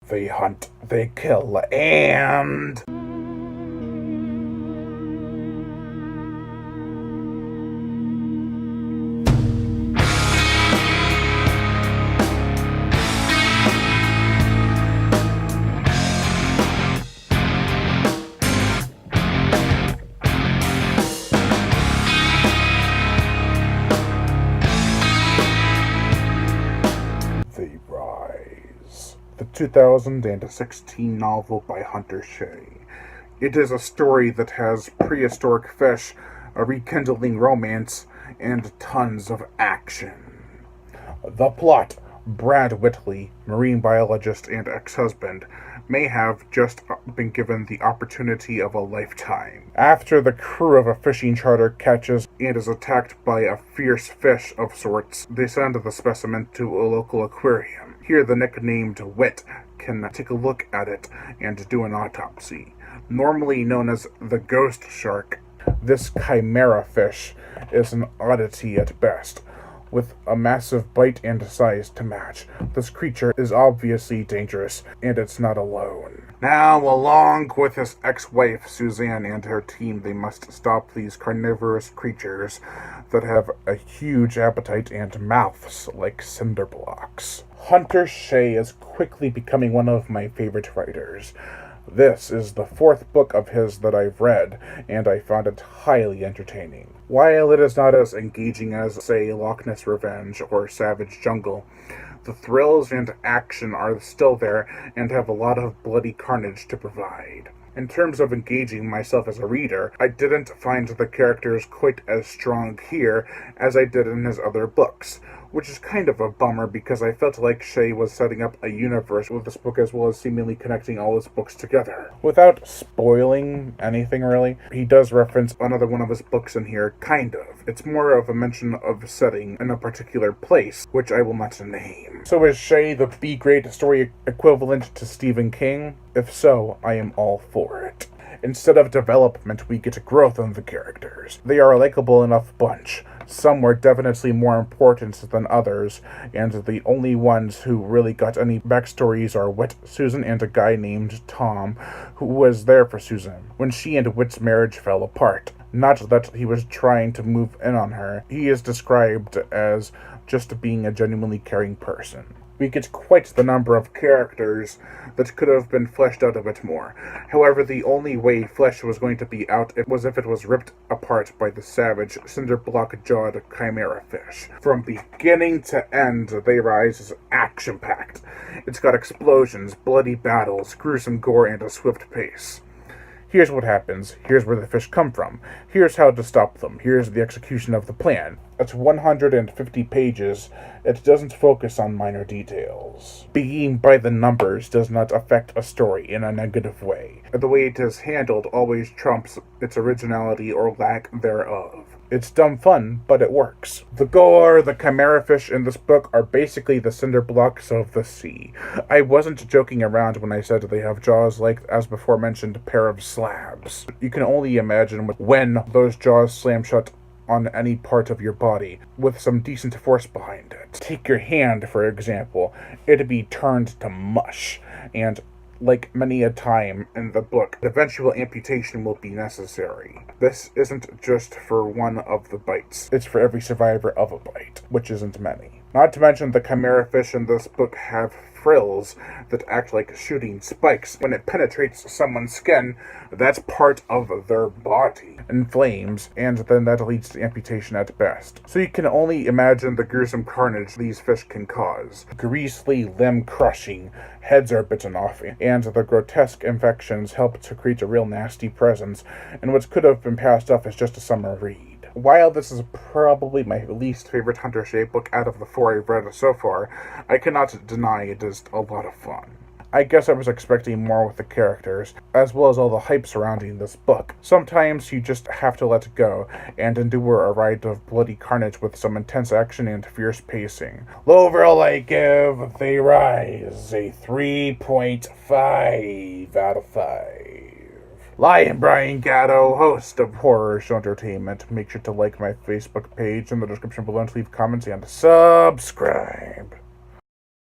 They hunt, they kill, and... They Rise, the 2016 novel by Hunter Shea. It is a story that has prehistoric fish, a rekindling romance, and tons of action. The plot: Brad Whitley, marine biologist and ex-husband, may have just been given the opportunity of a lifetime. After the crew of a fishing charter catches and is attacked by a fierce fish of sorts, they send the specimen to a local aquarium. Here the nicknamed Wit can take a look at it and do an autopsy. Normally known as the ghost shark, this chimera fish is an oddity at best. With a massive bite and size to match, this creature is obviously dangerous, and it's not alone. Now, along with his ex-wife, Suzanne, and her team, they must stop these carnivorous creatures that have a huge appetite and mouths like cinder blocks. Hunter Shea is quickly becoming one of my favorite writers. This is the 4th book of his that I've read, and I found it highly entertaining. While it is not as engaging as, say, Loch Ness Revenge or Savage Jungle, the thrills and action are still there and have a lot of bloody carnage to provide. In terms of engaging myself as a reader, I didn't find the characters quite as strong here as I did in his other books, which is kind of a bummer because I felt like Shea was setting up a universe with this book as well as seemingly connecting all his books together. Without spoiling anything really, he does reference another one of his books in here, kind of. It's more of a mention of setting in a particular place, which I will not name. So is Shea the B-grade story equivalent to Stephen King? If so, I am all for it. Instead of development, we get growth in the characters. They are a likable enough bunch. Some were definitely more important than others, and the only ones who really got any backstories are Wit, Susan, and a guy named Tom, who was there for Susan when she and Wit's marriage fell apart. Not that he was trying to move in on her. He is described as just being a genuinely caring person. We get quite the number of characters that could have been fleshed out a bit more. However, the only way flesh was going to be out was if it was ripped apart by the savage, cinder-block-jawed chimera fish. From beginning to end, They Rise is action-packed. It's got explosions, bloody battles, gruesome gore, and a swift pace. Here's what happens, here's where the fish come from, here's how to stop them, here's the execution of the plan. At 150 pages, it doesn't focus on minor details. Being by the numbers does not affect a story in a negative way. The way it is handled always trumps its originality or lack thereof. It's dumb fun, but it works. The gore, the chimera fish in this book are basically the cinder blocks of the sea. I wasn't joking around when I said they have jaws like, as before mentioned, pair of slabs. You can only imagine when those jaws slam shut on any part of your body, with some decent force behind it. Take your hand, for example. It'd be turned to mush, and like many a time in the book, eventual amputation will be necessary. This isn't just for one of the bites. It's for every survivor of a bite, which isn't many. Not to mention the chimera fish in this book have frills that act like shooting spikes. When it penetrates someone's skin, that's part of their body. Inflames, and then that leads to amputation at best. So you can only imagine the gruesome carnage these fish can cause. Greasily limb-crushing, heads are bitten off, and the grotesque infections help to create a real nasty presence, and what could have been passed off as just a summer read. While this is probably my least favorite Hunter Shea book out of the 4 I've read so far, I cannot deny it is a lot of fun. I guess I was expecting more with the characters, as well as all the hype surrounding this book. Sometimes you just have to let go, and endure a ride of bloody carnage with some intense action and fierce pacing. Overall, I give They Rise a 3.5 out of 5. I am Brian Gatto, host of Horror Show Entertainment. Make sure to like my Facebook page in the description below and leave comments and subscribe.